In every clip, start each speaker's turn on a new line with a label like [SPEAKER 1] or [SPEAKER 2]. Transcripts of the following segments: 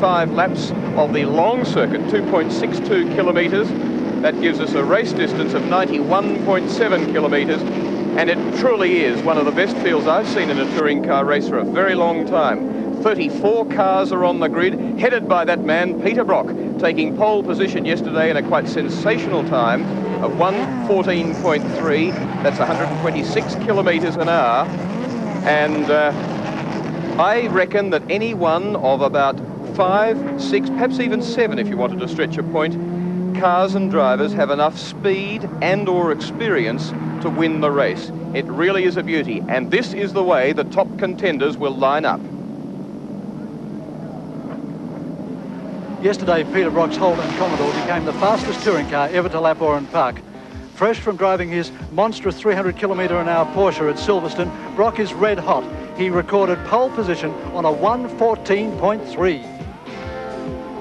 [SPEAKER 1] 5 laps of the long circuit, 2.62 kilometres. That gives us a race distance of 91.7 kilometres, and it truly is one of the best fields I've seen in a touring car race for a very long time. 34 cars are on the grid, headed by that man, Peter Brock, taking pole position yesterday in a quite sensational time of 1:14.3. That's 126 kilometres an hour. And I reckon that any one of about 5, 6, perhaps even 7, if you wanted to stretch a point, cars and drivers have enough speed and or experience to win the race. It really is a beauty, and this is the way the top contenders will line up.
[SPEAKER 2] Yesterday, Peter Brock's Holden Commodore became the fastest touring car ever to lap Oran Park. Fresh from driving his monstrous 300km/h Porsche at Silverstone, Brock is red hot. He recorded pole position on a 1:14.3.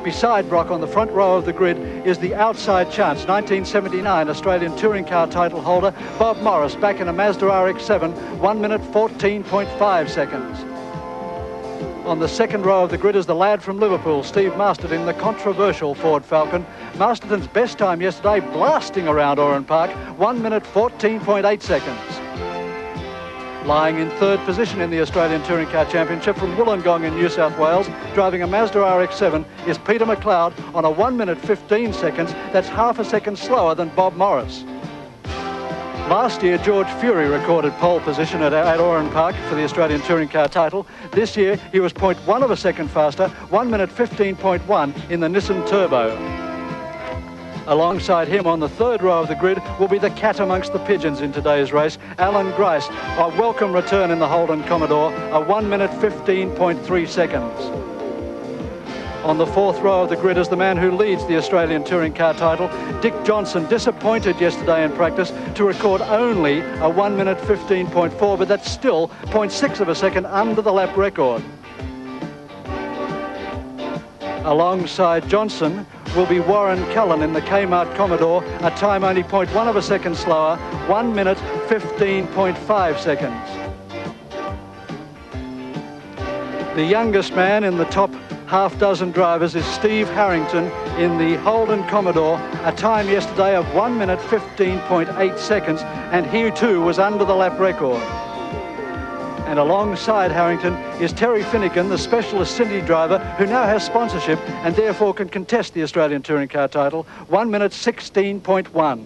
[SPEAKER 2] Beside Brock on the front row of the grid is the outside chance 1979 Australian touring car title holder Bob Morris, back in a Mazda RX-7, 1:14.5 seconds. On the second row of the grid is the lad from Liverpool, Steve Masterton, in the controversial Ford Falcon. Masterton's best time yesterday, blasting around Oran Park, 1:14.8 seconds. Lying in third position in the Australian Touring Car Championship from Wollongong in New South Wales, driving a Mazda RX-7, is Peter McLeod on a 1:15 seconds. That's half a second slower than Bob Morris. Last year, George Fury recorded pole position at Oran Park for the Australian Touring Car title. This year, he was 0.1 of a second faster, 1:15.1 in the Nissan Turbo. Alongside him on the third row of the grid will be the cat amongst the pigeons in today's race, Alan Grice. A welcome return in the Holden Commodore, a 1:15.3 seconds. On the fourth row of the grid is the man who leads the Australian Touring Car title, Dick Johnson, disappointed yesterday in practice to record only a 1:15.4, but that's still 0.6 of a second under the lap record. Alongside Johnson will be Warren Cullen in the Kmart Commodore, a time only 0.1 of a second slower, 1:15.5 seconds. The youngest man in the top half dozen drivers is Steve Harrington in the Holden Commodore, a time yesterday of 1:15.8 seconds, and he too was under the lap record. And alongside Harrington is Terry Finnegan, the specialist Sydney driver, who now has sponsorship and therefore can contest the Australian Touring Car title, 1:16.1.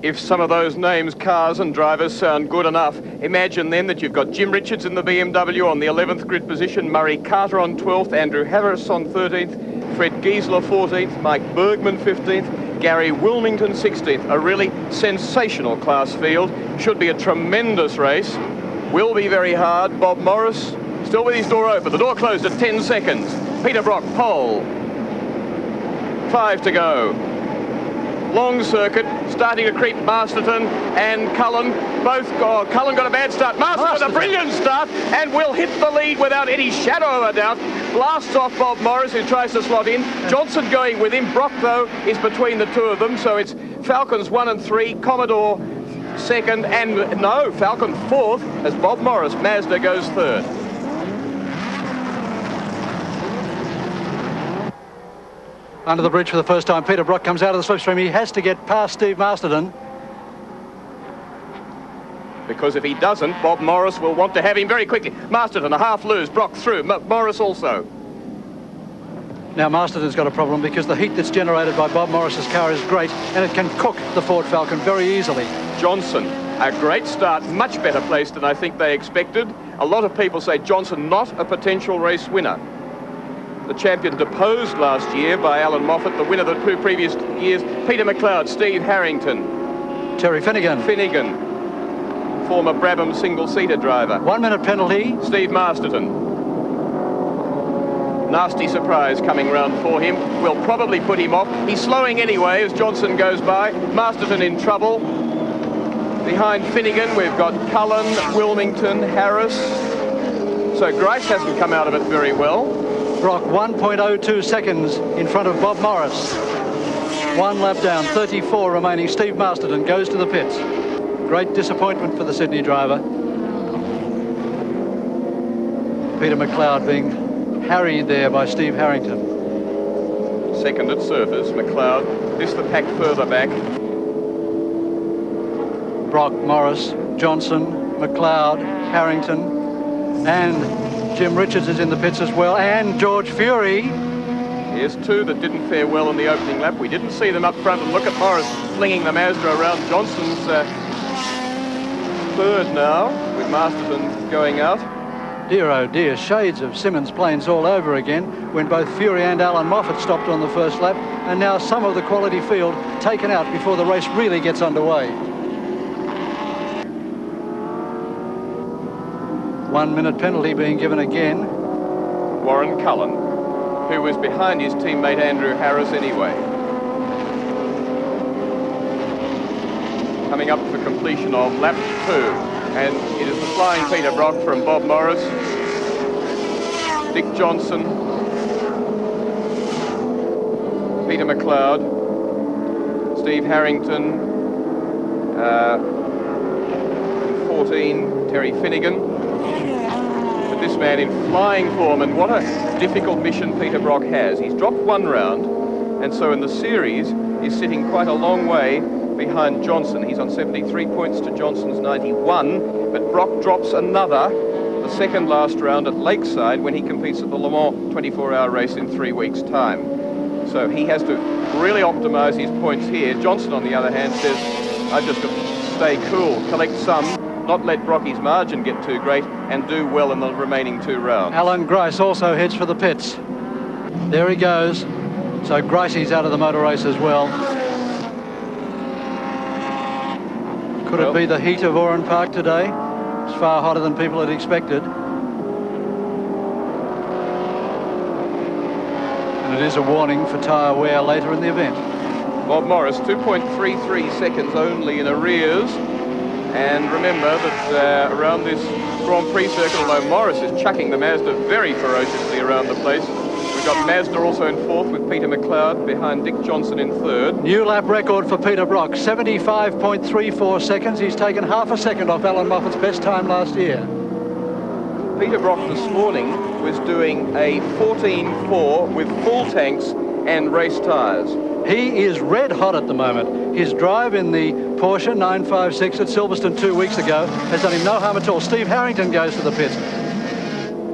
[SPEAKER 1] If some of those names, cars and drivers, sound good enough, imagine then that you've got Jim Richards in the BMW on the 11th grid position, Murray Carter on 12th, Andrew Harris on 13th, Fred Giesler 14th, Mike Bergman 15th, Gary Wilmington 16th. A really sensational class field. Should be a tremendous race. Will be very hard. Bob Morris still with his door open. The door closed at 10 seconds. Peter Brock, pole. 5 to go. Long circuit, starting to creep. Masterton and Cullen both go. Cullen got a bad start. Masterton a brilliant start and will hit the lead without any shadow of a doubt. Blasts off Bob Morris, who tries to slot in. Johnson going with him. Brock, though, is between the two of them, so it's Falcons 1 and 3, Commodore second, and no, Falcon fourth, as Bob Morris, Mazda, goes third.
[SPEAKER 2] Under the bridge for the first time, Peter Brock comes out of the slipstream. He has to get past Steve Masterton.
[SPEAKER 1] Because if he doesn't, Bob Morris will want to have him very quickly. Masterton a half loose, Brock through, Morris also.
[SPEAKER 2] Now Masterton's got a problem because the heat that's generated by Bob Morris's car is great, and it can cook the Ford Falcon very easily.
[SPEAKER 1] Johnson, a great start, much better placed than I think they expected. A lot of people say Johnson not a potential race winner. The champion deposed last year by Alan Moffat, the winner the 2 previous years. Peter McLeod, Steve Harrington.
[SPEAKER 2] Terry Finnegan.
[SPEAKER 1] Former Brabham single-seater driver.
[SPEAKER 2] 1 minute penalty.
[SPEAKER 1] Steve Masterton. Nasty surprise coming round for him. Will probably put him off. He's slowing anyway as Johnson goes by. Masterton in trouble. Behind Finnegan, we've got Cullen, Wilmington, Harris. So Grice hasn't come out of it very well.
[SPEAKER 2] Brock 1.02 seconds in front of Bob Morris. 1 lap down, 34 remaining. Steve Masterton goes to the pits. Great disappointment for the Sydney driver. Peter McLeod being harried there by Steve Harrington.
[SPEAKER 1] Second at surface, McLeod. This the pack further back.
[SPEAKER 2] Brock, Morris, Johnson, McLeod, Harrington, and Jim Richards is in the pits as well, and George Fury.
[SPEAKER 1] Here's two that didn't fare well in the opening lap. We didn't see them up front, and look at Morris flinging the Mazda around. Johnson's third now, with Masterton going out.
[SPEAKER 2] Dear oh dear, shades of Simmons Plains all over again when both Fury and Alan Moffat stopped on the first lap, and now some of the quality field taken out before the race really gets underway. 1 minute penalty being given again.
[SPEAKER 1] Warren Cullen, who was behind his teammate Andrew Harris anyway. Coming up for completion of lap 2, and it is the flying Peter Brock from Bob Morris, Dick Johnson, Peter McLeod, Steve Harrington, 14, Terry Finnegan. But this man in flying form, and what a difficult mission Peter Brock has. He's dropped one round, and so in the series, he's sitting quite a long way behind Johnson. He's on 73 points to Johnson's 91, but Brock drops another, the second last round at Lakeside, when he competes at the Le Mans 24-hour race in 3 weeks' time. So he has to really optimise his points here. Johnson, on the other hand, says, I've just got to stay cool, collect some, not let Brocky's margin get too great, and do well in the remaining 2 rounds.
[SPEAKER 2] Alan Grice also heads for the pits. There he goes. So Gricey's out of the motor race as well. Could it be the heat of Oran Park today? It's far hotter than people had expected. And it is a warning for tyre wear later in the event.
[SPEAKER 1] Bob Morris, 2.33 seconds only in arrears. And remember that around this Grand Prix circuit, although Morris is chucking the Mazda very ferociously around the place, we've got Mazda also in fourth with Peter McLeod behind Dick Johnson in third.
[SPEAKER 2] New lap record for Peter Brock, 75.34 seconds. He's taken half a second off Alan Moffat's best time last year.
[SPEAKER 1] Peter Brock this morning was doing a 14.4 with full tanks and race tyres.
[SPEAKER 2] He is red hot at the moment. His drive in the Porsche 956 at Silverstone 2 weeks ago has done him no harm at all. Steve Harrington goes to the pits.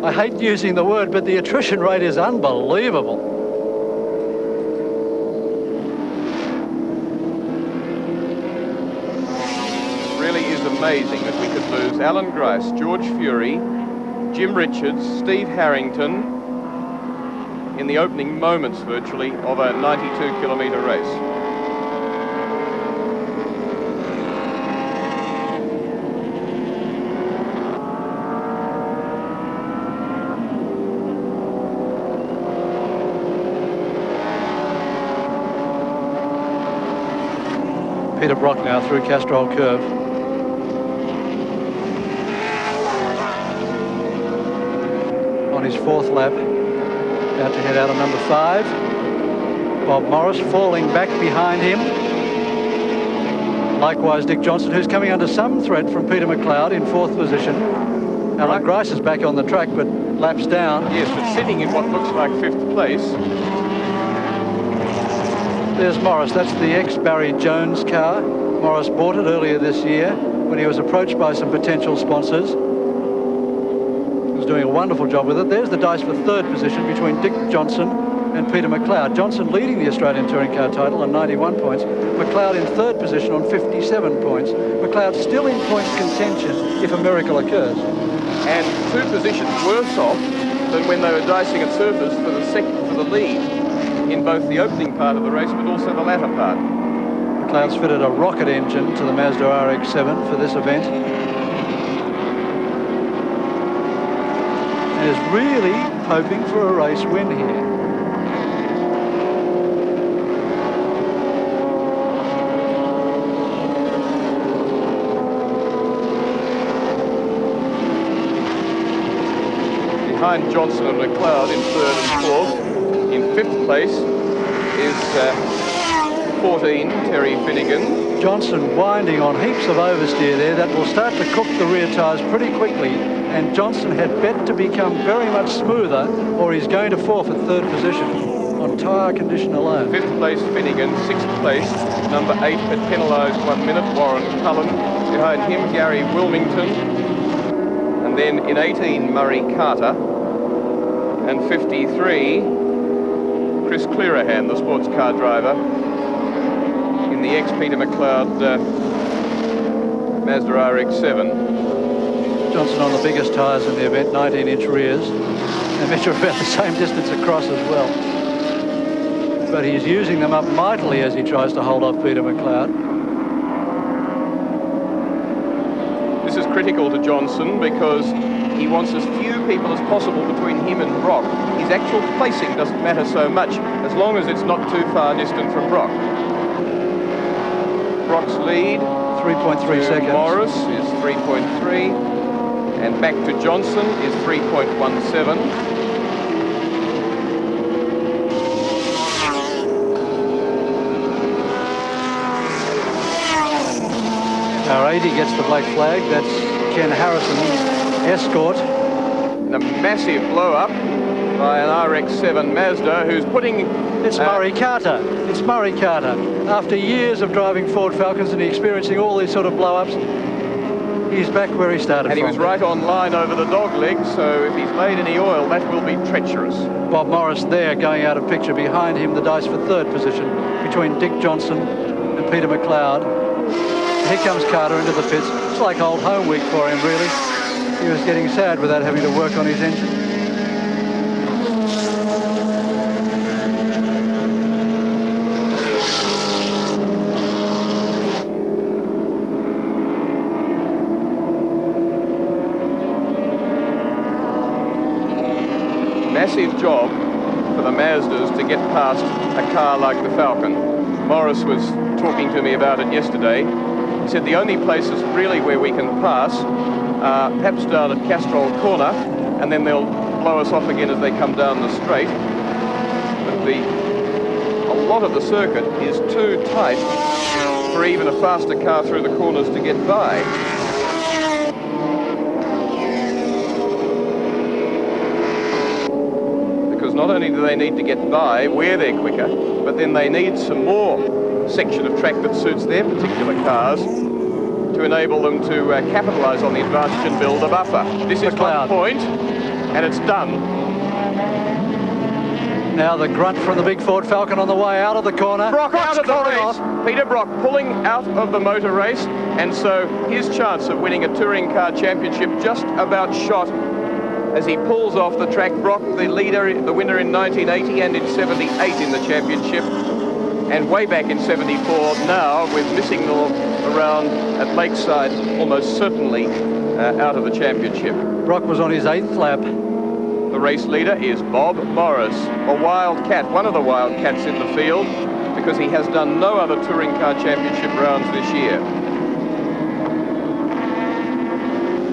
[SPEAKER 2] I hate using the word, but the attrition rate is unbelievable.
[SPEAKER 1] It really is amazing that we could lose Alan Grice, George Fury, Jim Richards, Steve Harrington in the opening moments, virtually, of a 92-kilometre race.
[SPEAKER 2] Peter Brock now through Castrol Curve. On his fourth lap, about to head out of number 5. Bob Morris falling back behind him. Likewise, Dick Johnson, who's coming under some threat from Peter McLeod in fourth position. Alan Grice is back on the track, but laps down.
[SPEAKER 1] Yes, but sitting in what looks like 5th place.
[SPEAKER 2] There's Morris. That's the ex-Barry Jones car. Morris bought it earlier this year when he was approached by some potential sponsors. He was doing a wonderful job with it. There's the dice for third position between Dick Johnson and Peter McLeod. Johnson leading the Australian Touring Car title on 91 points. McLeod in third position on 57 points. McLeod still in points contention if a miracle occurs.
[SPEAKER 1] And 2 positions worse off than when they were dicing at surface for the lead in both the opening part of the race, but also the latter part.
[SPEAKER 2] McLeod's fitted a rocket engine to the Mazda RX-7 for this event. And is really hoping for a race win here.
[SPEAKER 1] Behind Johnson and McLeod in third and fourth. In 5th place is 14, Terry Finnegan.
[SPEAKER 2] Johnson winding on heaps of oversteer there. That will start to cook the rear tyres pretty quickly and Johnson had better become very much smoother, or he's going to forfeit third position on tyre condition alone.
[SPEAKER 1] 5th place Finnegan, 6th place number 8 had penalised 1 minute, Warren Cullen. Behind him Gary Wilmington, and then in 18 Murray Carter, and 53 Chris Clearahan, the sports car driver in the ex-Peter McLeod Mazda RX-7.
[SPEAKER 2] Johnson on the biggest tyres in the event, 19-inch rears. They measure about the same distance across as well. But he's using them up mightily as he tries to hold off Peter McLeod.
[SPEAKER 1] This is critical to Johnson because he wants as few people as possible between him and Brock. His actual placing doesn't matter so much as long as it's not too far distant from Brock. Brock's lead,
[SPEAKER 2] 3.3 seconds.
[SPEAKER 1] Morris is 3.3, and back to Johnson is 3.17.
[SPEAKER 2] Our 80 gets the black flag. That's Ken Harrison's escort.
[SPEAKER 1] And a massive blow-up by an RX-7 Mazda who's putting...
[SPEAKER 2] It's Murray Carter. It's Murray Carter. After years of driving Ford Falcons and experiencing all these sort of blow-ups, he's back where he started
[SPEAKER 1] and he was right on line over the dog leg, so if he's made any oil, that will be treacherous.
[SPEAKER 2] Bob Morris there going out of picture. Behind him, the dice for third position between Dick Johnson and Peter McLeod. Here comes Carter into the pits. It's like old home week for him, really. He was getting sad without having to work on his engine.
[SPEAKER 1] Massive job for the Mazdas to get past a car like the Falcon. Morris was talking to me about it yesterday. He said the only places really where we can pass are perhaps down at Castrol Corner, and then they'll blow us off again as they come down the straight. But a lot of the circuit is too tight for even a faster car through the corners to get by. Because not only do they need to get by where they're quicker, but then they need some more section of track that suits their particular cars to enable them to capitalise on the advantage and build a buffer. This is one point, and it's done.
[SPEAKER 2] Now the grunt from the big Ford Falcon on the way out of the corner.
[SPEAKER 1] Brock out of the race. Peter Brock pulling out of the motor race, and so his chance of winning a touring car championship just about shot as he pulls off the track. Brock, the leader, the winner in 1980 and in 78 in the championship, and way back in 74 now with missing the round at Lakeside, almost certainly out of the championship.
[SPEAKER 2] Brock was on his 8th lap.
[SPEAKER 1] The race leader is Bob Morris, a wildcat, one of the wildcats in the field, because he has done no other touring car championship rounds this year.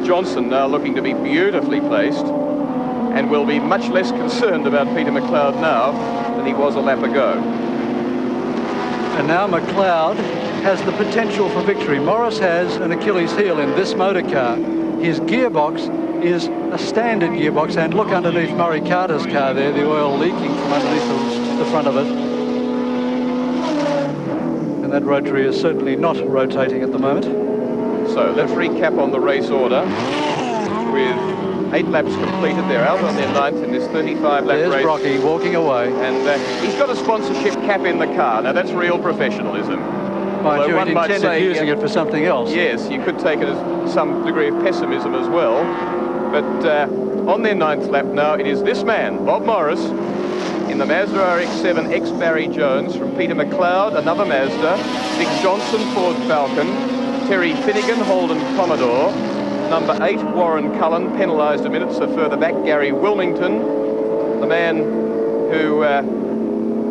[SPEAKER 1] Johnson now looking to be beautifully placed and will be much less concerned about Peter McLeod now than he was a lap ago.
[SPEAKER 2] And now McLeod has the potential for victory. Morris has an Achilles heel in this motor car. His gearbox is a standard gearbox, and look underneath Murray Carter's car there, the oil leaking from underneath the front of it. And that rotary is certainly not rotating at the moment.
[SPEAKER 1] So let's recap on the race order. With 8 laps completed, they're out on their 9th in this 35-lap race.
[SPEAKER 2] There's Brocky walking away.
[SPEAKER 1] And he's got a sponsorship cap in the car. Now that's real professionalism.
[SPEAKER 2] Mind you, he intended using it for something else.
[SPEAKER 1] Yes, you could take it as some degree of pessimism as well. But on their 9th lap now, it is this man, Bob Morris, in the Mazda RX-7 ex-Barry Jones from Peter McLeod, another Mazda, Dick Johnson Ford Falcon, Terry Finnegan Holden Commodore, number 8 Warren Cullen, penalised a minute, so further back Gary Wilmington, the man who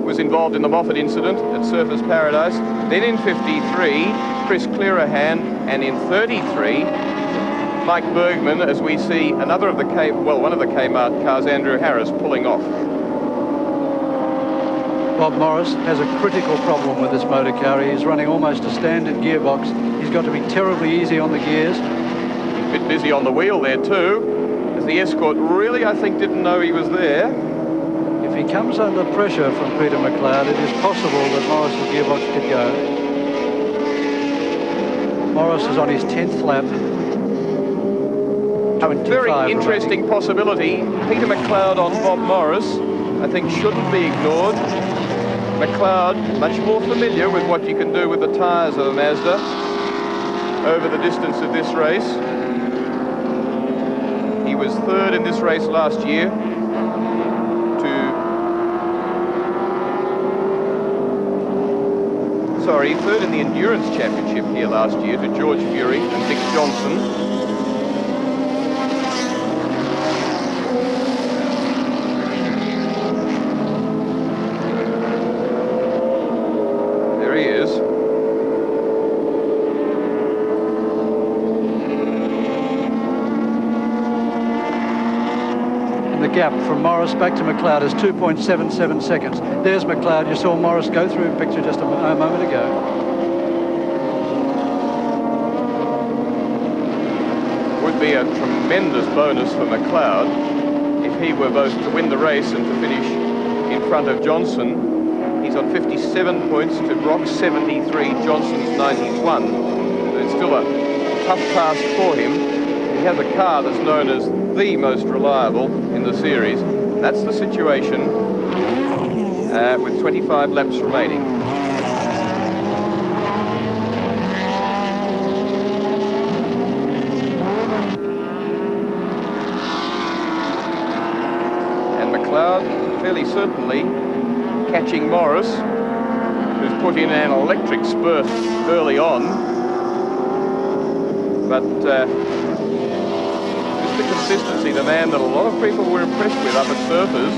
[SPEAKER 1] was involved in the Moffat incident at Surfers Paradise. Then in 53, Chris Clearahan, and in 33, Mike Bergman, as we see another of the one of the Kmart cars, Andrew Harris, pulling off.
[SPEAKER 2] Bob Morris has a critical problem with this motor car. He's running almost a standard gearbox. He's got to be terribly easy on the gears.
[SPEAKER 1] A bit busy on the wheel there too. as the escort really, I think, didn't know he was there.
[SPEAKER 2] If he comes under pressure from Peter McLeod, it is possible that Morris's gearbox could go. Morris is on his 10th lap.
[SPEAKER 1] A very interesting possibility. Peter McLeod on Bob Morris, I think, shouldn't be ignored. McLeod, much more familiar with what you can do with the tyres of a Mazda over the distance of this race. He was third in this race last year third in the Endurance Championship here last year to George Fury and Dick Johnson. There he is.
[SPEAKER 2] And the gap from Morris back to McLeod is 2.77 seconds. There's McLeod. You saw Morris go through a picture just a moment ago.
[SPEAKER 1] Would be a tremendous bonus for McLeod if he were both to win the race and to finish in front of Johnson. He's on 57 points to Brock's 73, Johnson's 91. So it's still a tough task for him. He has a car that's known as the most reliable in the series. That's the situation with 25 laps remaining. And McLeod fairly certainly catching Morris, who's put in an electric spurt early on. But just the consistency, the man that a lot of people were impressed with up at Surfers,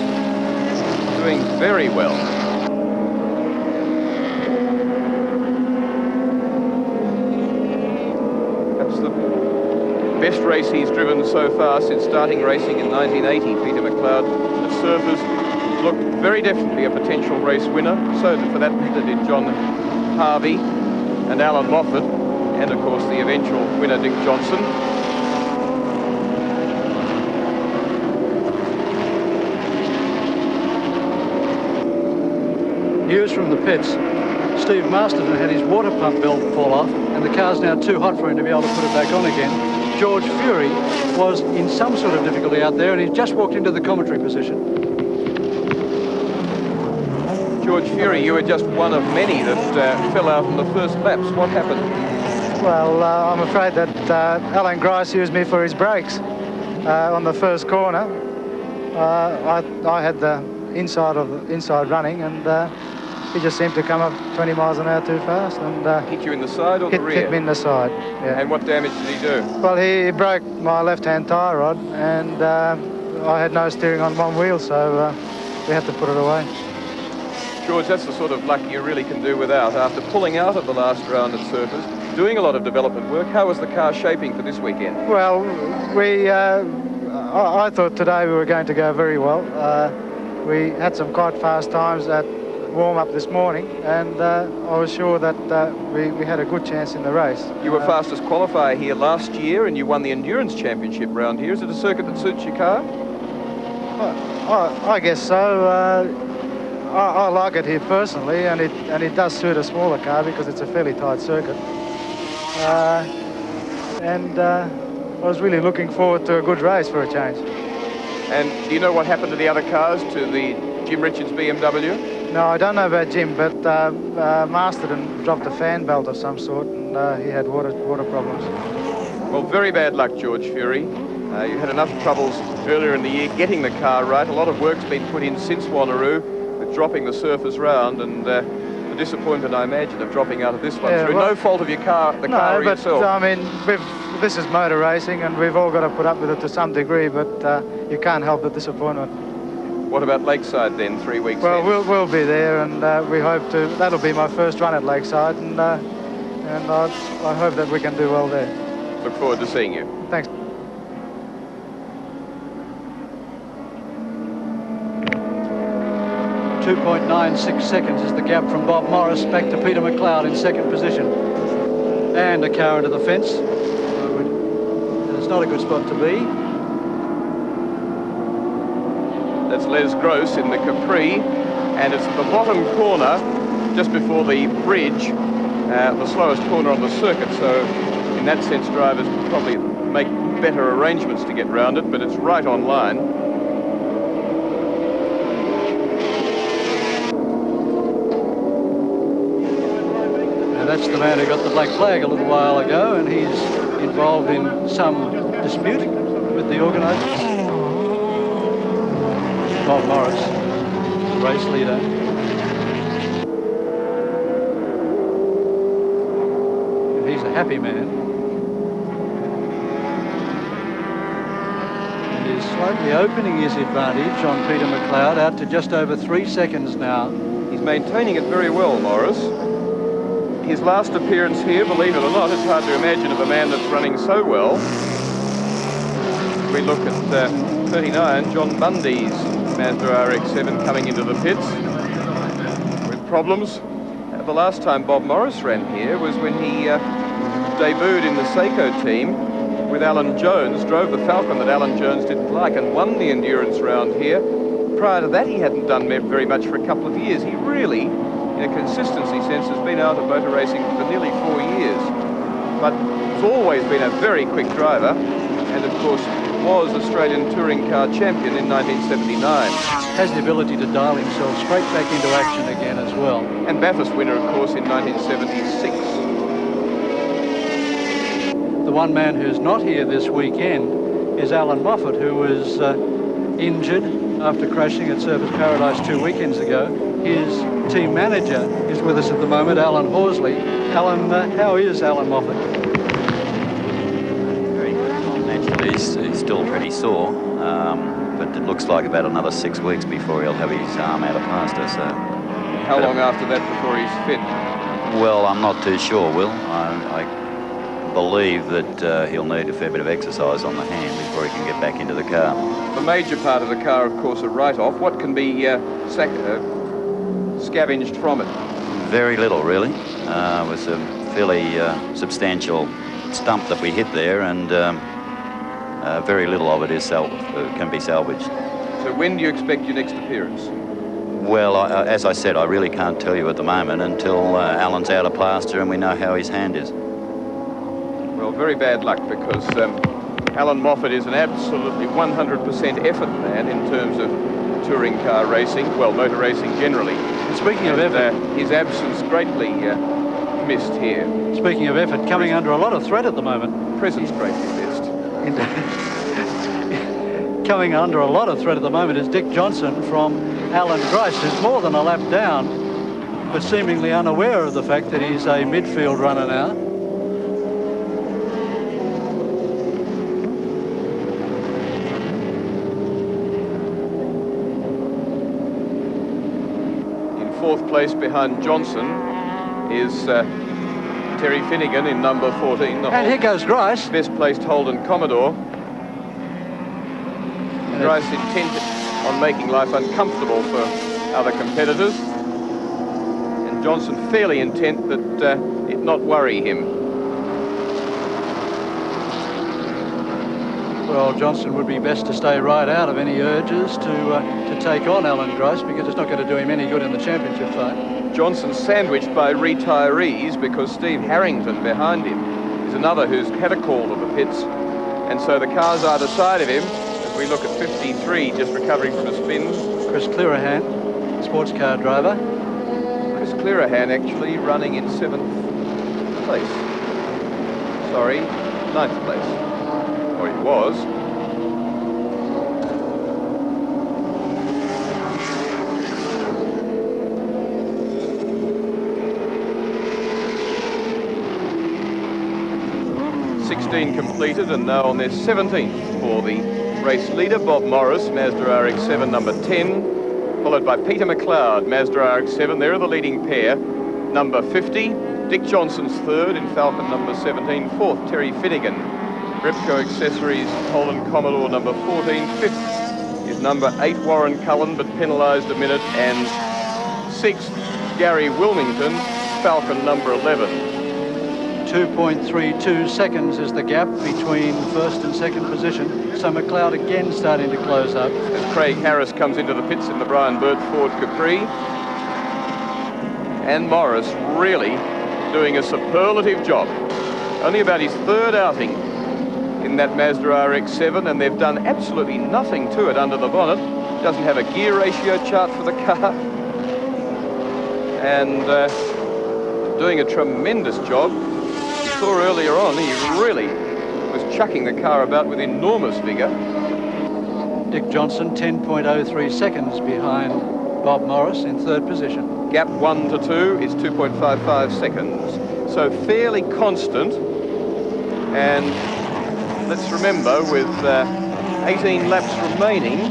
[SPEAKER 1] doing very well. That's the best race he's driven so far since starting racing in 1980, Peter McLeod. The Surfers looked very definitely a potential race winner. So for that matter did John Harvey and Alan Moffat, and of course the eventual winner Dick Johnson.
[SPEAKER 2] News from the pits. Steve Masterton had his water pump belt fall off, and the car's now too hot for him to be able to put it back on again. George Fury was in some sort of difficulty out there, and he just walked into the commentary position.
[SPEAKER 1] George Fury, you were just one of many that fell out in the first laps. What happened?
[SPEAKER 3] Well, I'm afraid that Alan Grice used me for his brakes on the first corner. I had the inside running, and he just seemed to come up 20 miles an hour too fast and
[SPEAKER 1] hit you in the side or the rear?
[SPEAKER 3] Hit me in the side. Yeah.
[SPEAKER 1] And what damage did he do?
[SPEAKER 3] Well, he broke my left-hand tyre rod, and I had no steering on one wheel, so we had to put it away.
[SPEAKER 1] George, that's the sort of luck you really can do without. After pulling out of the last round at Surfers, doing a lot of development work, how was the car shaping for this weekend?
[SPEAKER 3] Well, I thought today we were going to go very well. We had some quite fast times at warm-up this morning, and I was sure that we had a good chance in the race.
[SPEAKER 1] You were fastest qualifier here last year, and you won the Endurance Championship round here. Is it a circuit that suits your car?
[SPEAKER 3] I guess so. I like it here personally, and it does suit a smaller car because it's a fairly tight circuit. I was really looking forward to a good race for a change.
[SPEAKER 1] And do you know what happened to the other cars, to the Jim Richards BMW?
[SPEAKER 3] No, I don't know about Jim, but Masterton dropped a fan belt of some sort, and he had water problems.
[SPEAKER 1] Well, very bad luck, George Fury. You had enough troubles earlier in the year getting the car right. A lot of work's been put in since Wanneroo with dropping the Surfers round, and the disappointment, I imagine, of dropping out of this one through no fault of your car, the car yourself.
[SPEAKER 3] I mean, this is motor racing, and we've all got to put up with it to some degree, but you can't help the disappointment.
[SPEAKER 1] What about Lakeside then, 3 weeks
[SPEAKER 3] Well,
[SPEAKER 1] in?
[SPEAKER 3] we'll be there, and we hope to. That'll be my first run at Lakeside, and I hope that we can do well there.
[SPEAKER 1] Look forward to seeing you.
[SPEAKER 3] Thanks.
[SPEAKER 2] .96 seconds is the gap from Bob Morris back to Peter McLeod in second position. And a car into the fence. It's not a good spot to be.
[SPEAKER 1] That's Les Gross in the Capri, and it's at the bottom corner, just before the bridge, the slowest corner on the circuit. So in that sense, drivers probably make better arrangements to get round it, but it's right on line.
[SPEAKER 2] And that's the man who got the black flag a little while ago, and he's involved in some dispute with the organisers. Bob Morris, the race leader. And he's a happy man. And he's slightly opening his advantage on Peter McLeod out to just over 3 seconds now.
[SPEAKER 1] He's maintaining it very well, Morris. His last appearance here, believe it or not, it's hard to imagine of a man that's running so well. We look at 39, John Bundy's Mazda RX-7 coming into the pits with problems. The last time Bob Morris ran here was when he debuted in the Seiko team with Alan Jones, drove the Falcon that Alan Jones didn't like, and won the endurance round here. Prior to that, he hadn't done very much for a couple of years. He really, in a consistency sense, has been out of motor racing for nearly 4 years. But has always been a very quick driver, and of course was Australian touring car champion in 1979.
[SPEAKER 2] Has the ability to dial himself straight back into action again as well.
[SPEAKER 1] And Bathurst winner, of course, in 1976.
[SPEAKER 2] The one man who's not here this weekend is Alan Moffat, who was injured after crashing at Surfers Paradise 2 weekends ago. His team manager is with us at the moment, Alan Horsley. Alan, how is Alan Moffat?
[SPEAKER 4] Very good. Naturally, he's still pretty sore, but it looks like about another 6 weeks before he'll have his arm out of plaster. So,
[SPEAKER 1] how long after that before he's fit?
[SPEAKER 4] Well, I'm not too sure, Will. I believe that he'll need a fair bit of exercise on the hand before he can get back into the car.
[SPEAKER 1] The major part of the car, of course, a write-off. What can be scavenged from it?
[SPEAKER 4] Very little, really. It was a fairly substantial stump that we hit there, and very little of it is can be salvaged.
[SPEAKER 1] So when do you expect your next appearance?
[SPEAKER 4] Well, as I said, I really can't tell you at the moment until Alan's out of plaster and we know how his hand is.
[SPEAKER 1] Well, very bad luck, because Alan Moffat is an absolutely 100% effort man in terms of touring car racing, well, motor racing generally.
[SPEAKER 2] Speaking of effort,
[SPEAKER 1] his absence greatly missed here.
[SPEAKER 2] Speaking of effort, coming under a lot of threat at the moment.
[SPEAKER 1] Presence greatly missed.
[SPEAKER 2] Coming under a lot of threat at the moment is Dick Johnson from Alan Grice, who's more than a lap down, but seemingly unaware of the fact that he's a midfield runner now.
[SPEAKER 1] In fourth place behind Johnson is Terry Finnegan in number 14.
[SPEAKER 2] And here goes Grice.
[SPEAKER 1] Best placed Holden Commodore. Grice intent on making life uncomfortable for other competitors, and Johnson fairly intent that it not worry him.
[SPEAKER 2] Well, Johnson would be best to stay right out of any urges to take on Alan Grice, because it's not going to do him any good in the championship fight.
[SPEAKER 1] Johnson sandwiched by retirees, because Steve Harrington behind him is another who's had a call to the pits, and so the car's either side of him. We look at 53, just recovering from a spin.
[SPEAKER 2] Chris Clearahan, sports car driver.
[SPEAKER 1] Chris Clearahan actually running in 7th place. Sorry, 9th place. Or he was. Completed, and now on their 17th for the race leader, Bob Morris, Mazda RX-7 number 10, followed by Peter McLeod, Mazda RX-7. They're the leading pair. Number 50, Dick Johnson's third in Falcon number 17. Fourth, Terry Finnegan, Repco Accessories, Holden Commodore number 14. Fifth is number 8, Warren Cullen, but penalised a minute. And sixth, Gary Wilmington, Falcon number 11.
[SPEAKER 2] 2.32 seconds is the gap between first and second position. So McLeod again starting to close up.
[SPEAKER 1] As Craig Harris comes into the pits in the Brian Burt Ford Capri. And Morris really doing a superlative job. Only about his third outing in that Mazda RX-7, and they've done absolutely nothing to it under the bonnet. Doesn't have a gear ratio chart for the car. And doing a tremendous job. You saw earlier on, he really was chucking the car about with enormous vigour.
[SPEAKER 2] Dick Johnson 10.03 seconds behind Bob Morris in third position.
[SPEAKER 1] Gap 1 to 2 is 2.55 seconds. So fairly constant. And let's remember, with 18 laps remaining,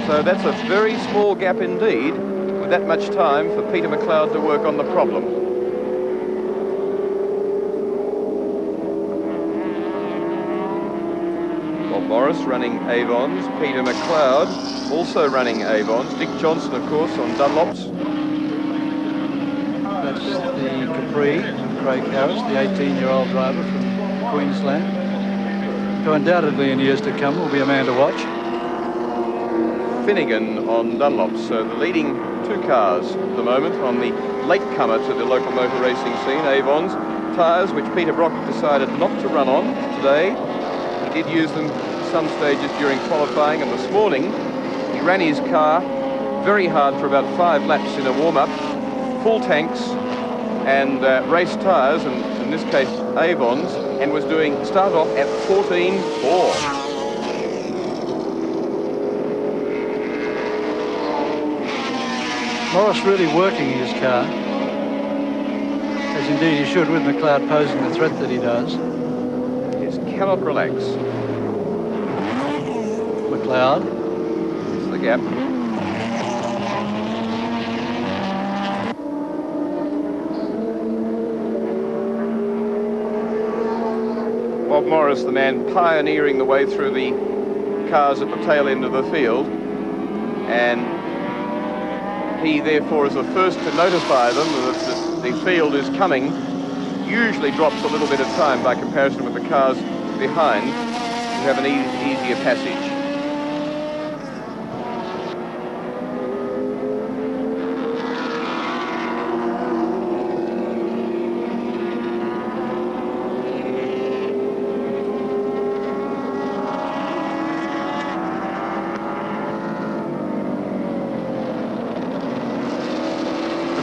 [SPEAKER 1] so that's a very small gap indeed, with that much time for Peter McLeod to work on the problem. Bob Morris running Avons, Peter McLeod also running Avons, Dick Johnson, of course, on Dunlops.
[SPEAKER 2] That's the Capri, Craig Harris, the 18-year-old driver from Queensland, who undoubtedly in years to come will be a man to watch.
[SPEAKER 1] Finnegan on Dunlops, so the leading two cars at the moment on the latecomer to the local motor racing scene, Avons. Tyres which Peter Brock decided not to run on today. He did use them at some stages during qualifying, and this morning he ran his car very hard for about 5 laps in a warm-up, full tanks and race tyres, and in this case Avons, and was doing start off at 14.4.
[SPEAKER 2] Morris really working his car, as indeed he should, with McLeod posing the threat that he does.
[SPEAKER 1] He just cannot relax.
[SPEAKER 2] McLeod.
[SPEAKER 1] This is the gap. Bob Morris, the man pioneering the way through the cars at the tail end of the field, and he therefore is the first to notify them that the field is coming. Usually drops a little bit of time by comparison with the cars behind, who have an easier passage.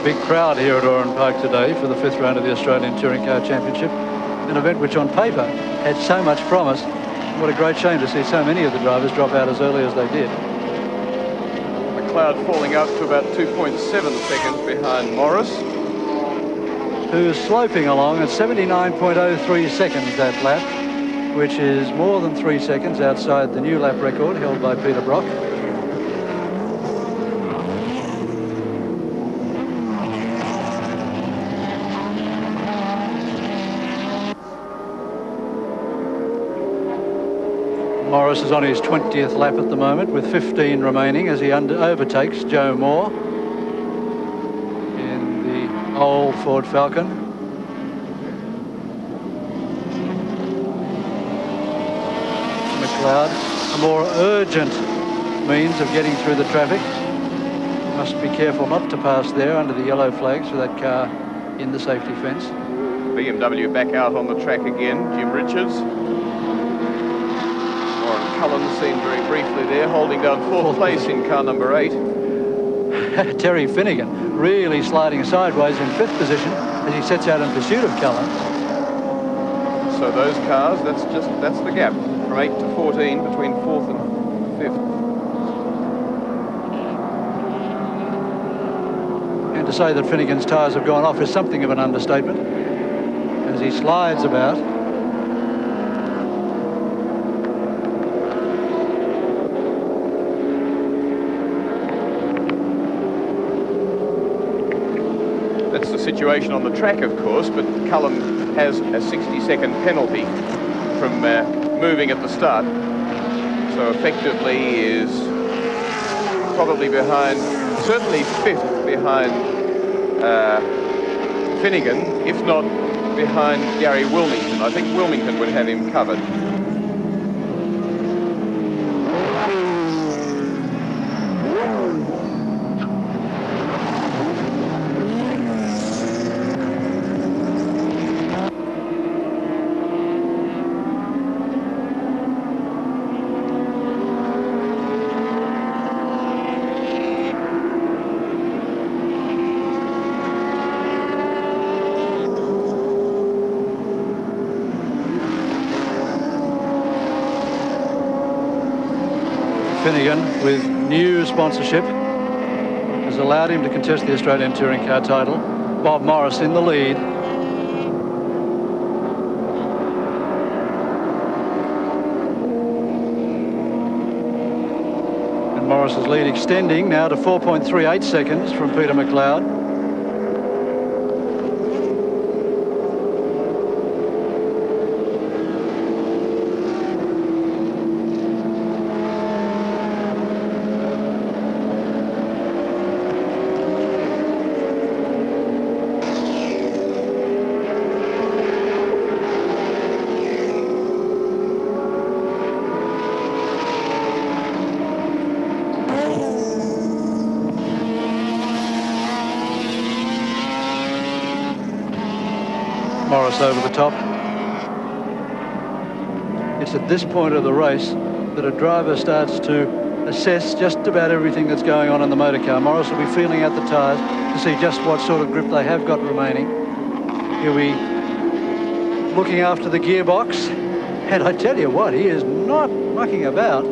[SPEAKER 2] Big crowd here at Oran Park today for the 5th round of the Australian Touring Car Championship, an event which on paper had so much promise. What a great shame to see so many of the drivers drop out as early as they did.
[SPEAKER 1] McLeod falling out to about 2.7 seconds behind Morris,
[SPEAKER 2] who's sloping along at 79.03 seconds that lap, which is more than 3 seconds outside the new lap record held by Peter Brock. Morris is on his 20th lap at the moment with 15 remaining as he overtakes Joe Moore in the old Ford Falcon. McLeod, a more urgent means of getting through the traffic. Must be careful not to pass there under the yellow flags for that car in the safety fence.
[SPEAKER 1] BMW back out on the track again, Jim Richards. Oran Cullen seen very briefly there, holding down fourth place in car number 8.
[SPEAKER 2] Terry Finnegan really sliding sideways in 5th position as he sets out in pursuit of Cullen.
[SPEAKER 1] So those cars, that's the gap from 8 to 14 between 4th and 5th.
[SPEAKER 2] And to say that Finnegan's tyres have gone off is something of an understatement as he slides about.
[SPEAKER 1] That's the situation on the track, of course, but Cullen has a 60-second penalty from moving at the start. So effectively is probably behind, certainly 5th behind Finnegan, if not behind Gary Wilmington. I think Wilmington would have him covered.
[SPEAKER 2] Finnegan, with new sponsorship, has allowed him to contest the Australian Touring Car title. Bob Morris in the lead. And Morris's lead extending now to 4.38 seconds from Peter McLeod. Morris over the top. It's at this point of the race that a driver starts to assess just about everything that's going on in the motor car. Morris will be feeling out the tyres to see just what sort of grip they have got remaining. He'll be looking after the gearbox, and I tell you what, he is not mucking about.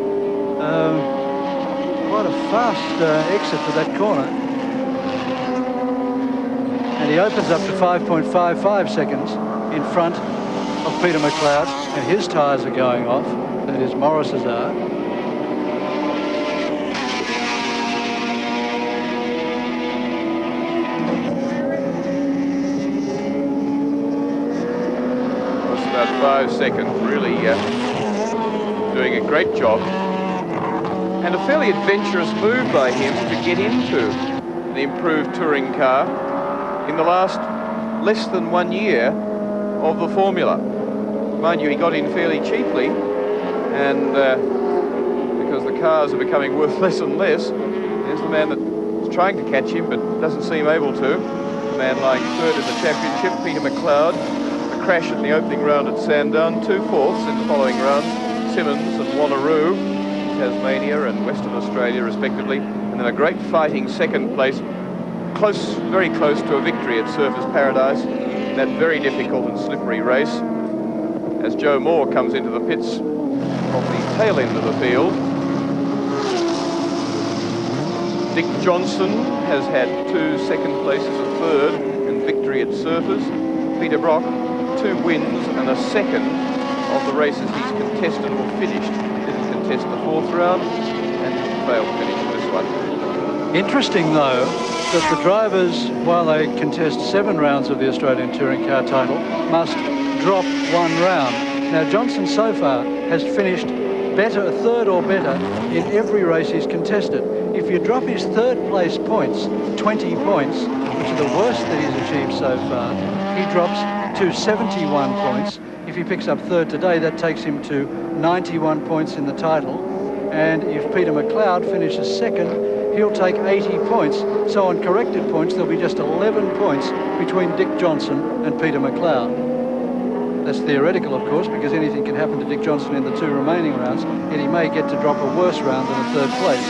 [SPEAKER 2] Quite a fast exit to that corner. And he opens up to 5.55 seconds in front of Peter McLeod, and his tyres are going off. That is, Morris's are.
[SPEAKER 1] That's about 5 seconds, really doing a great job. And a fairly adventurous move by him to get into the improved touring car in the last less than 1 year of the formula. Mind you, he got in fairly cheaply, and because the cars are becoming worth less and less, there's the man that's trying to catch him but doesn't seem able to. The man lying third in the championship, Peter McLeod. A crash in the opening round at Sandown, 2 fourths in the following round. Simmons and Wanneroo, Tasmania and Western Australia respectively, and then a great fighting second place, close, very close to a victory at Surfers Paradise in that very difficult and slippery race, as Joe Moore comes into the pits from the tail end of the field. Dick Johnson has had 2 second places, a third, and victory at Surfers. Peter Brock, 2 wins and a second of the races he's contested or finished. Didn't contest the 4th round and failed to finish this one.
[SPEAKER 2] Interesting, though, that the drivers, while they contest 7 rounds of the Australian Touring Car title, must drop 1 round. Now, Johnson so far has finished better, 3rd or better, in every race he's contested. If you drop his 3rd place points, 20 points, which are the worst that he's achieved so far, he drops to 71 points. If he picks up 3rd today, that takes him to 91 points in the title. And if Peter McLeod finishes 2nd, he'll take 80 points. So on corrected points, there'll be just 11 points between Dick Johnson and Peter McLeod. That's theoretical, of course, because anything can happen to Dick Johnson in the 2 remaining rounds, and he may get to drop a worse round than a 3rd place.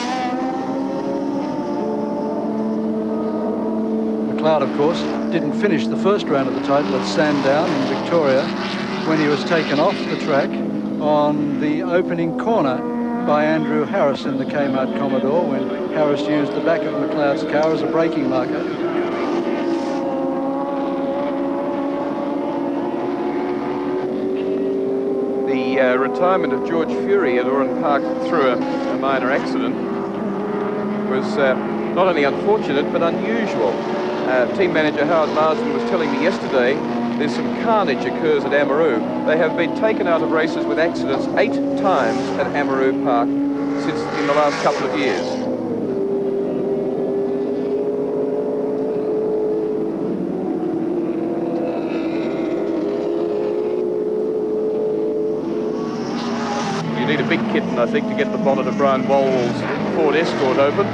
[SPEAKER 2] McLeod, of course, didn't finish the 1st round of the title at Sandown in Victoria when he was taken off the track on the opening corner by Andrew Harris in the Kmart Commodore, when Harris used the back of McLeod's car as a braking marker.
[SPEAKER 1] The retirement of George Fury at Oran Park through a minor accident was not only unfortunate but unusual. Team manager Howard Marsden was telling me yesterday there's some carnage occurs at Amaroo. They have been taken out of races with accidents 8 times at Amaroo Park since in the last couple of years. big kitten, I think, to get the bonnet of Brian Walwell's Ford Escort open.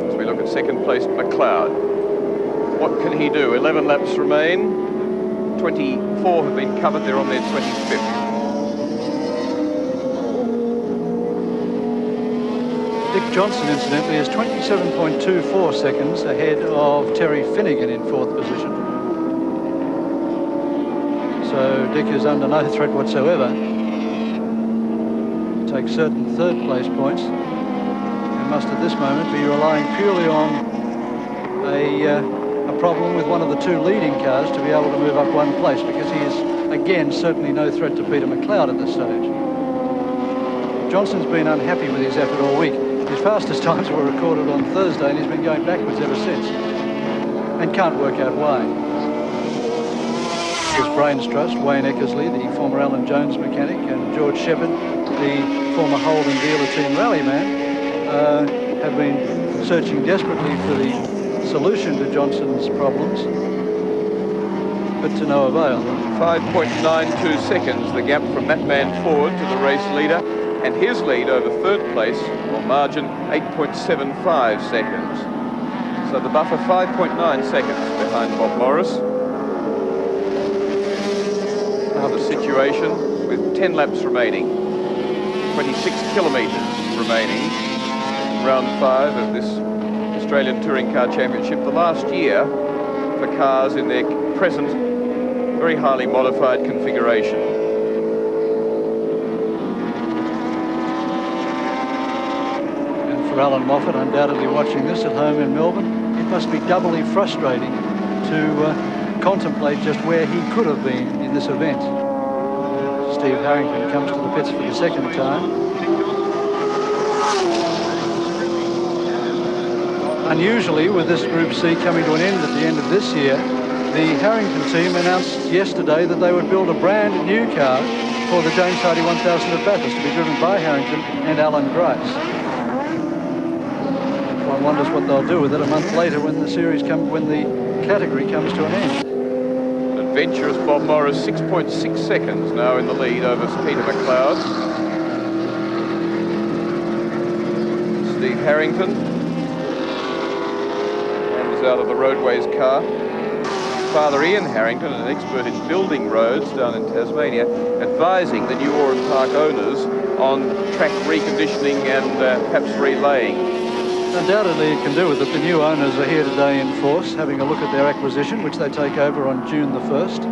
[SPEAKER 1] As we look at second place, McLeod. What can he do? 11 laps remain. 24 have been covered. They're on their 25th.
[SPEAKER 2] Dick Johnson, incidentally, is 27.24 seconds ahead of Terry Finnegan in 4th position. So Dick is under no threat whatsoever. Takes certain 3rd place points and must at this moment be relying purely on a problem with one of the 2 leading cars to be able to move up 1 place, because he is, again, certainly no threat to Peter McLeod at this stage. Johnson's been unhappy with his effort all week. His fastest times were recorded on Thursday, and he's been going backwards ever since, and can't work out why. His brains trust, Wayne Eckersley, the former Alan Jones mechanic, and George Shepherd, the former Holden dealer team rallyman, have been searching desperately for the solution to Johnson's problems, but to no avail.
[SPEAKER 1] 5.92 seconds, the gap from that man forward to the race leader, and his lead over 3rd place, or margin, 8.75 seconds. So the buffer 5.9 seconds behind Bob Morris. Another situation with 10 laps remaining, 26 kilometres remaining, round 5 of this Australian Touring Car Championship, the last year for cars in their present, very highly modified configuration.
[SPEAKER 2] And for Alan Moffat, undoubtedly watching this at home in Melbourne, it must be doubly frustrating to contemplate just where he could have been in this event. Steve Harrington comes to the pits for the 2nd time. Unusually, with this Group C coming to an end at the end of this year, the Harrington team announced yesterday that they would build a brand new car for the James Hardy 1000 at Bathurst to be driven by Harrington and Alan Grice. One wonders what they'll do with it a month later when the category comes to an end.
[SPEAKER 1] Adventurous Bob Morris, 6.6 seconds now in the lead over Peter McLeod. Steve Harrington comes out of the Roadways car. Father Ian Harrington, an expert in building roads down in Tasmania, advising the new Oran Park owners on track reconditioning and perhaps relaying.
[SPEAKER 2] Undoubtedly it can do with it. The new owners are here today in force, having a look at their acquisition, which they take over on June the 1st.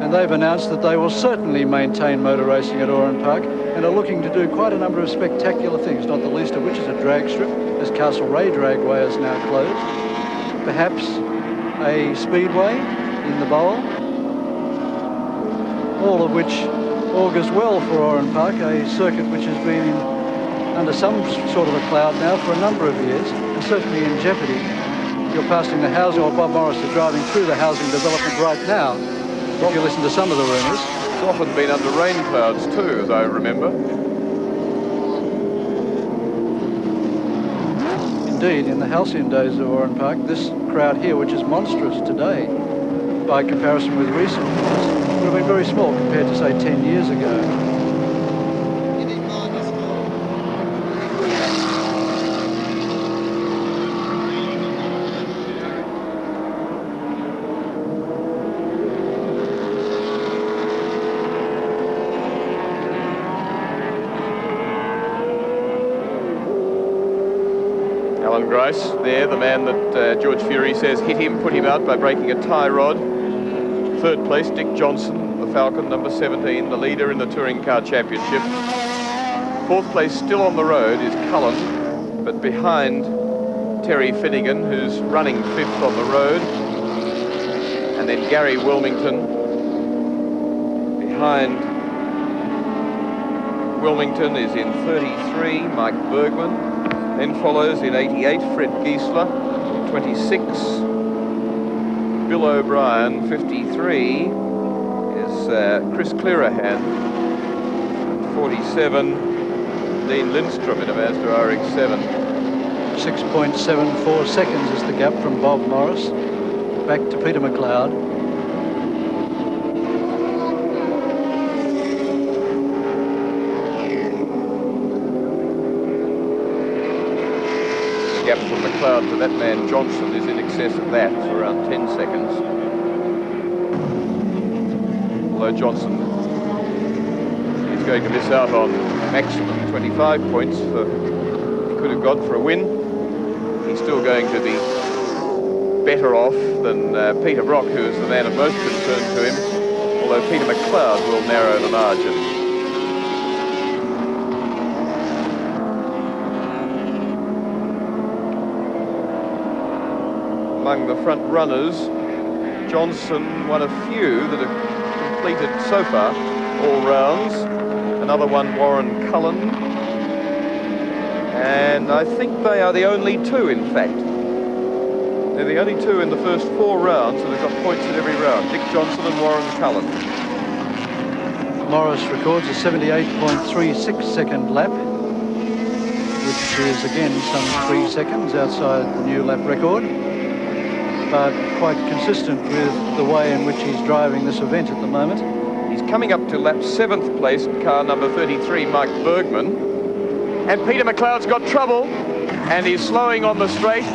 [SPEAKER 2] And they've announced that they will certainly maintain motor racing at Oran Park and are looking to do quite a number of spectacular things, not the least of which is a drag strip, as Castlereagh Dragway is now closed. Perhaps a speedway in the bowl, all of which augurs well for Oran Park, a circuit which has been under some sort of a cloud now for a number of years, and certainly in jeopardy. You're passing the housing, or Bob Morris is driving through the housing development right now, if you listen to some of the rumours.
[SPEAKER 1] It's often been under rain clouds too, as I remember.
[SPEAKER 2] Indeed, in the halcyon days of Oran Park, this crowd here, which is monstrous today, by comparison with recent years, would have been very small compared to, say, 10 years ago.
[SPEAKER 1] Alan Grice there, the man that George Fury says hit him, put him out by breaking a tie rod. 3rd place, Dick Johnson, the Falcon, number 17, the leader in the Touring Car Championship. 4th place, still on the road, is Cullen, but behind Terry Finnegan, who's running 5th on the road. And then Gary Wilmington behind Wilmington is in 33, Mike Bergman. Then follows in 88, Fred Giesler, 26, Bill O'Brien, 53, is Chris Clearahan, 47, Dean Lindstrom in a Mazda RX-7.
[SPEAKER 2] 6.74 seconds is the gap from Bob Morris back to Peter McLeod.
[SPEAKER 1] gap from McLeod to that man Johnson is in excess of that, it's around 10 seconds. Although Johnson is going to miss out on maximum 25 points for he could have got for a win. He's still going to be better off than Peter Brock, who is the man of most concern to him, although Peter McLeod will narrow the margin. Among the front runners, Johnson, one of few that have completed so far all rounds. Another one, Warren Cullen. And I think they are the only two, in fact. They're the only two in the first 4 rounds that have got points in every round. Dick Johnson and Warren Cullen.
[SPEAKER 2] Morris records a 78.36 second lap, which is again some 3 seconds outside the new lap record, but quite consistent with the way in which he's driving this event at the moment.
[SPEAKER 1] He's coming up to lap 7th place in car number 33, Mike Bergman. And Peter McLeod's got trouble, and he's slowing on the straight.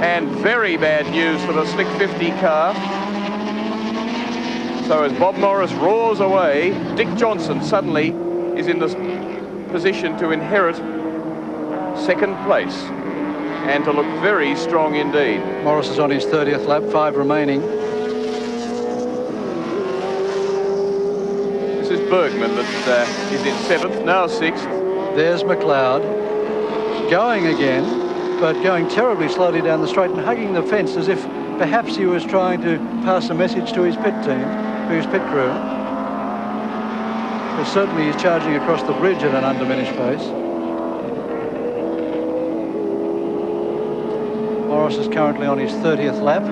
[SPEAKER 1] And very bad news for the Slick 50 car. So as Bob Morris roars away, Dick Johnson suddenly is in this position to inherit 2nd place and to look very strong indeed.
[SPEAKER 2] Morris is on his 30th lap, 5 remaining.
[SPEAKER 1] This is Bergman that is in 7th, now 6th.
[SPEAKER 2] There's McLeod going again, but going terribly slowly down the straight and hugging the fence as if perhaps he was trying to pass a message to his pit team, to his pit crew. But certainly he's charging across the bridge at an undiminished pace. Morris is currently on his 30th lap.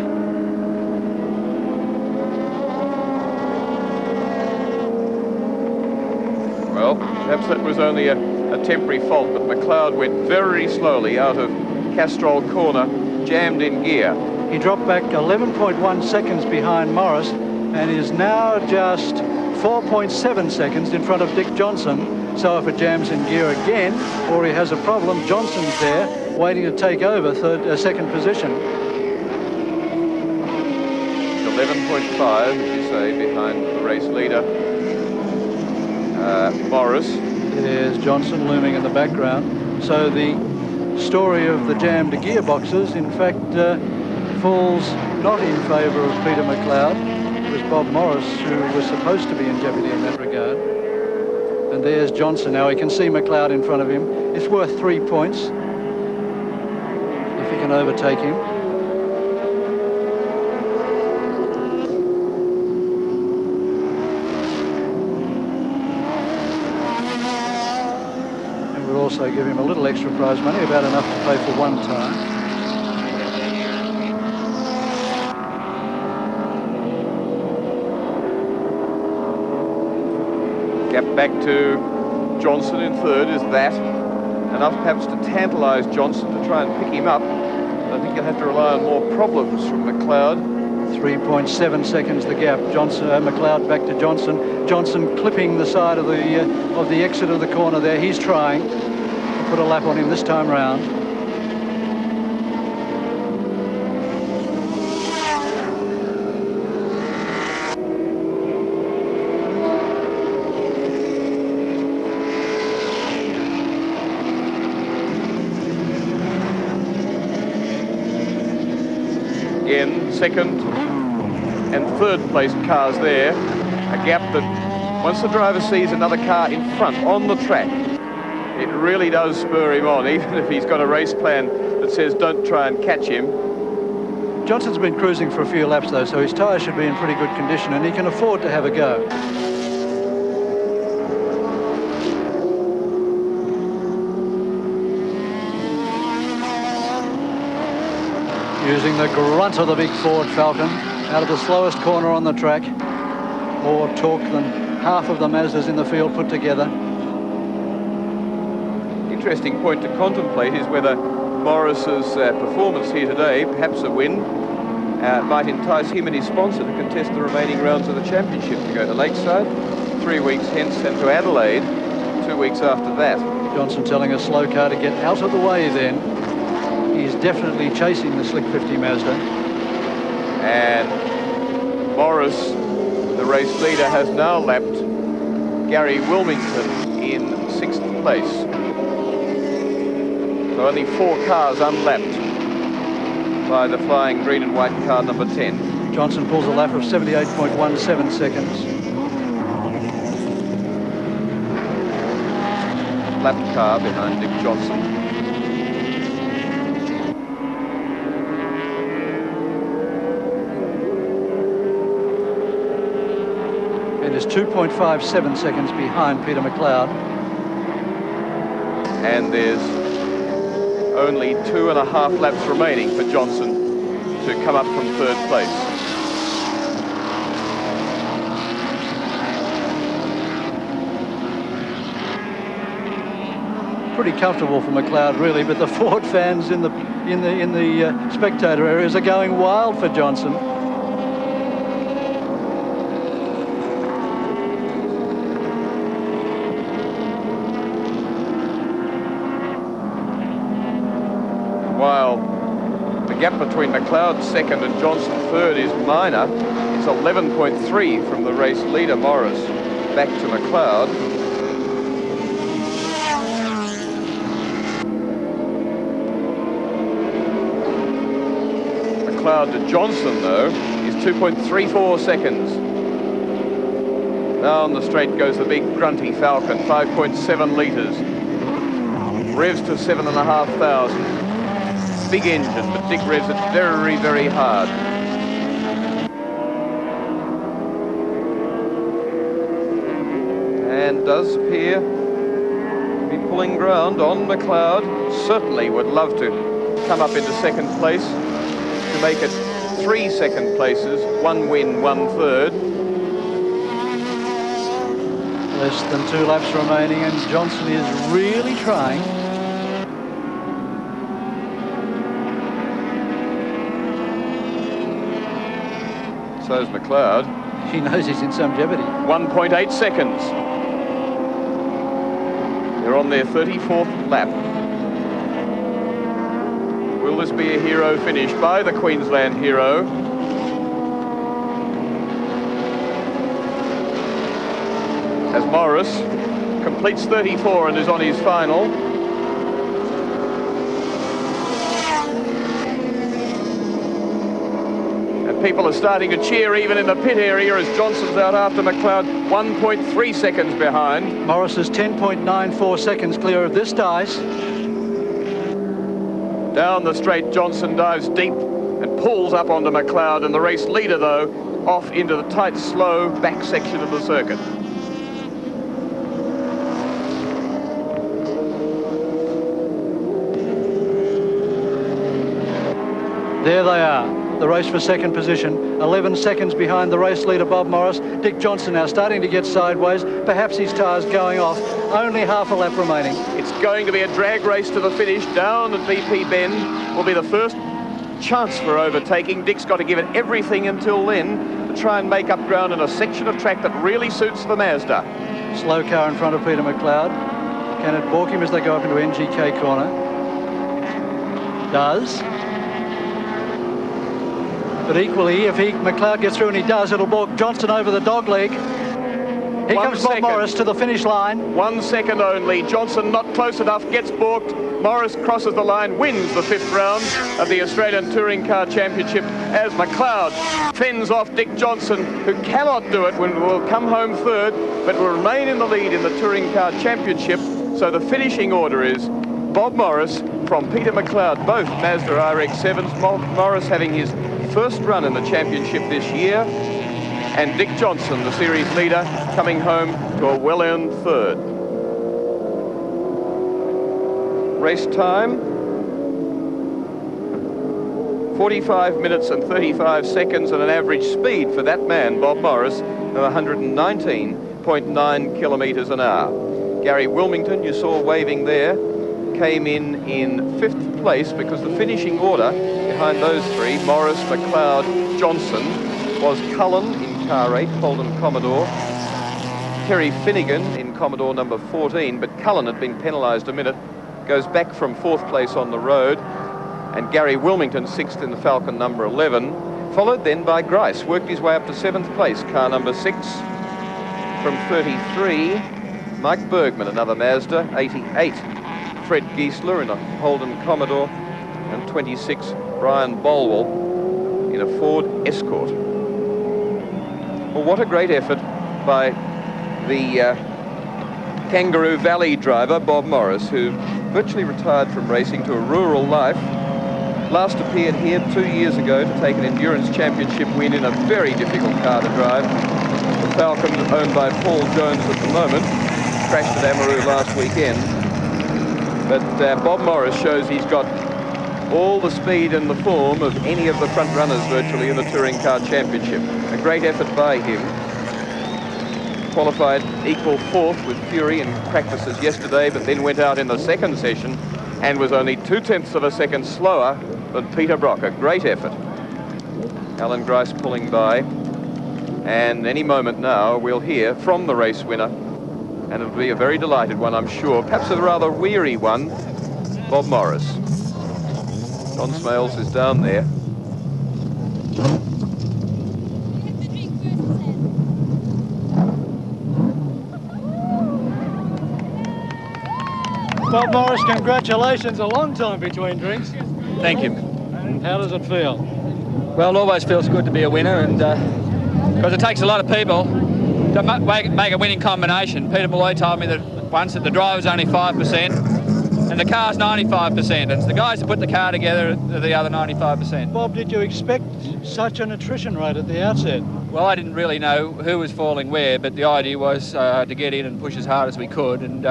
[SPEAKER 1] Well, perhaps that was only a temporary fault, but McLeod went very slowly out of Castrol Corner, jammed in gear.
[SPEAKER 2] He dropped back 11.1 seconds behind Morris and is now just 4.7 seconds in front of Dick Johnson. So if it jams in gear again, or he has a problem, Johnson's there waiting to take over 2nd position.
[SPEAKER 1] 11.5, as you say, behind the race leader, Morris.
[SPEAKER 2] There's Johnson looming in the background. So the story of the jammed gearboxes, in fact, falls not in favour of Peter McLeod. It was Bob Morris who was supposed to be in jeopardy in that regard. And there's Johnson now. He can see McLeod in front of him. It's worth 3 points if he can overtake him. And we'll also give him a little extra prize money, about enough to pay for 1 time.
[SPEAKER 1] Gap back to Johnson in 3rd. Is that enough perhaps to tantalise Johnson to try and pick him up? I think you'll have to rely on more problems from McLeod.
[SPEAKER 2] 3.7 seconds the gap. McLeod back to Johnson. Johnson clipping the side of the exit of the corner there. He's trying to put a lap on him this time round.
[SPEAKER 1] Again, 2nd and 3rd place cars there. A gap that once the driver sees another car in front on the track, it really does spur him on, even if he's got a race plan that says don't try and catch him.
[SPEAKER 2] Johnson's been cruising for a few laps though, so his tyres should be in pretty good condition and he can afford to have a go. Using the grunt of the big Ford Falcon out of the slowest corner on the track. More torque than half of the Mazdas in the field put together.
[SPEAKER 1] Interesting point to contemplate is whether Morris's performance here today, perhaps a win, might entice him and his sponsor to contest the remaining rounds of the championship, to go to Lakeside 3 weeks hence and to Adelaide 2 weeks after that.
[SPEAKER 2] Johnson telling a slow car to get out of the way then. definitely chasing the Slick 50 Mazda.
[SPEAKER 1] And Morris, the race leader, has now lapped Gary Wilmington in 6th place. So only 4 cars unlapped by the flying green and white car number 10.
[SPEAKER 2] Johnson pulls a lap of 78.17 seconds.
[SPEAKER 1] Lapped car behind Dick Johnson.
[SPEAKER 2] And is 2.57 seconds behind Peter McLeod.
[SPEAKER 1] And there's only 2.5 laps remaining for Johnson to come up from 3rd place.
[SPEAKER 2] Pretty comfortable for McLeod, really, but the Ford fans in the spectator areas are going wild for Johnson.
[SPEAKER 1] While the gap between McLeod 2nd and Johnson 3rd is minor, it's 11.3 from the race leader Morris back to McLeod. McLeod to Johnson, though, is 2.34 seconds. Now on the straight goes the big grunty Falcon, 5.7 litres. Revs to 7,500. Big engine, but Dick revs it very, very hard. And does appear to be pulling ground on McLeod. Certainly would love to come up into 2nd place, to make it 3 2nd places, 1 win, 1 third.
[SPEAKER 2] Less than 2 laps remaining, and Johnson is really trying.
[SPEAKER 1] So's McLeod.
[SPEAKER 2] He knows he's in some jeopardy.
[SPEAKER 1] 1.8 seconds. They're on their 34th lap. Will this be a hero finish by the Queensland hero? As Morris completes 34 and is on his final. And people are starting to cheer even in the pit area as Johnson's out after McLeod, 1.3 seconds behind.
[SPEAKER 2] Morris is 10.94 seconds clear of this dice.
[SPEAKER 1] Down the straight, Johnson dives deep and pulls up onto McLeod, and the race leader, though, off into the tight, slow back section of the circuit.
[SPEAKER 2] There they are. The race for 2nd position, 11 seconds behind the race leader Bob Morris. Dick Johnson now starting to get sideways. Perhaps his tyre's going off. Only half a lap remaining.
[SPEAKER 1] It's going to be a drag race to the finish. Down at VP Bend will be the first chance for overtaking. Dick's got to give it everything until then to try and make up ground in a section of track that really suits the Mazda.
[SPEAKER 2] Slow car in front of Peter McLeod. Can it balk him as they go up into NGK corner? Does. But equally, if McLeod gets through, and he does, it'll balk Johnson over the dog leg. Here comes Bob Morris to the finish line.
[SPEAKER 1] 1 second only. Johnson not close enough, gets balked. Morris crosses the line, wins the 5th round of the Australian Touring Car Championship as McLeod fends off Dick Johnson, who cannot do it when will come home 3rd, but will remain in the lead in the Touring Car Championship. So the finishing order is Bob Morris from Peter McLeod, both Mazda RX-7s. Morris having his first run in the championship this year, and Dick Johnson, the series leader, coming home to a well-earned 3rd. Race time, 45 minutes and 35 seconds, and an average speed for that man, Bob Morris, of 119.9 kilometres an hour. Gary Wilmington, you saw waving there, came in 5th place because the finishing order behind those 3, Morris, McLeod, Johnson, was Cullen in car 8, Holden Commodore, Terry Finnegan in Commodore number 14, but Cullen had been penalised a minute, goes back from 4th place on the road. and Gary Wilmington 6th in the Falcon number 11. Followed then by Grice, worked his way up to 7th place, car number 6. From 33, Mike Bergman, another Mazda, 88. Fred Giesler in a Holden Commodore, and 26, Brian Bolwell in a Ford Escort. Well, what a great effort by the Kangaroo Valley driver, Bob Morris, who virtually retired from racing to a rural life. Last appeared here 2 years ago to take an endurance championship win in a very difficult car to drive. The Falcon, owned by Paul Jones at the moment, crashed at Amaroo last weekend. But Bob Morris shows he's got all the speed and the form of any of the front runners virtually in the Touring Car Championship. A great effort by him. Qualified equal 4th with Fury in practices yesterday, but then went out in the second session and was only 0.2 of a second slower than Peter Brock. A great effort. Alan Grice pulling by, and any moment now we'll hear from the race winner, and it'll be a very delighted one, I'm sure. Perhaps a rather weary one, Bob Morris. John Smales is down there.
[SPEAKER 2] Bob Morris, congratulations. A long time between drinks.
[SPEAKER 5] Thank you.
[SPEAKER 2] How does it feel?
[SPEAKER 5] Well, it always feels good to be a winner, and because it takes a lot of people to make a winning combination. Peter Malloy told me that once that the driver's only 5% and the car's 95%, and it's the guys that put the car together are the other 95%.
[SPEAKER 2] Bob, did you expect such an attrition rate at the outset?
[SPEAKER 5] Well, I didn't really know who was falling where, but the idea was to get in and push as hard as we could, and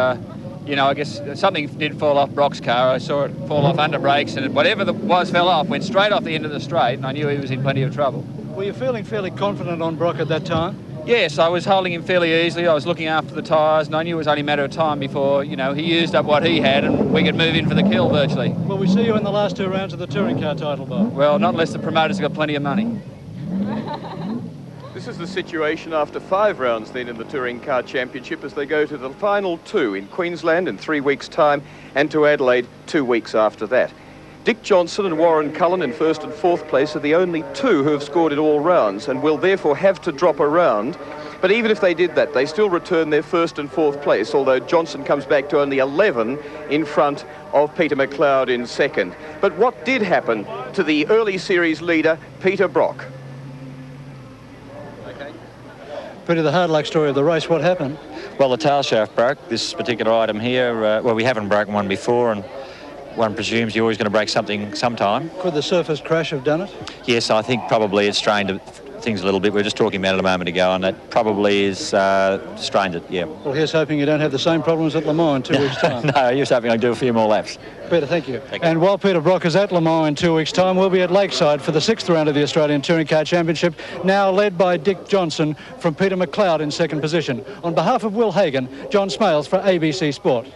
[SPEAKER 5] you know, I guess something did fall off Brock's car. I saw it fall off under brakes, and whatever fell off, went straight off the end of the straight, and I knew he was in plenty of trouble.
[SPEAKER 2] Were you feeling fairly confident on Brock at that time?
[SPEAKER 5] Yes, I was holding him fairly easily. I was looking after the tyres, and I knew it was only a matter of time before, you know, he used up what he had, and we could move in for the kill virtually.
[SPEAKER 2] Will we see you in the last 2 rounds of the touring car title, Bob?
[SPEAKER 5] Well, not unless the promoters have got plenty of money.
[SPEAKER 1] This is the situation after 5 rounds then in the Touring Car Championship, as they go to the final 2 in Queensland in 3 weeks' time, and to Adelaide 2 weeks after that. Dick Johnson and Warren Cullen in 1st and 4th place are the only 2 who have scored in all rounds and will therefore have to drop a round. But even if they did that, they still return their 1st and 4th place, although Johnson comes back to only 11 in front of Peter McLeod in 2nd. But what did happen to the early series leader, Peter Brock?
[SPEAKER 2] Peter, the hard luck story of the race, what happened?
[SPEAKER 6] Well, the tail shaft broke. This particular item here, well, we haven't broken one before, and one presumes you're always going to break something sometime.
[SPEAKER 2] Could the surface crash have done it?
[SPEAKER 6] Yes, I think probably it strained things a little bit. We were just talking about it a moment ago, and that probably is strained it, yeah.
[SPEAKER 2] Well, here's hoping you don't have the same problems at Le Mans in 2 weeks' time.
[SPEAKER 6] No, here's hoping I do a few more laps.
[SPEAKER 2] Peter, thank you.
[SPEAKER 6] Thank you.
[SPEAKER 2] And while Peter Brock is at Le Mans in 2 weeks' time, we'll be at Lakeside for the 6th round of the Australian Touring Car Championship, now led by Dick Johnson from Peter McLeod in 2nd position. On behalf of Will Hagan, John Smales for ABC Sport.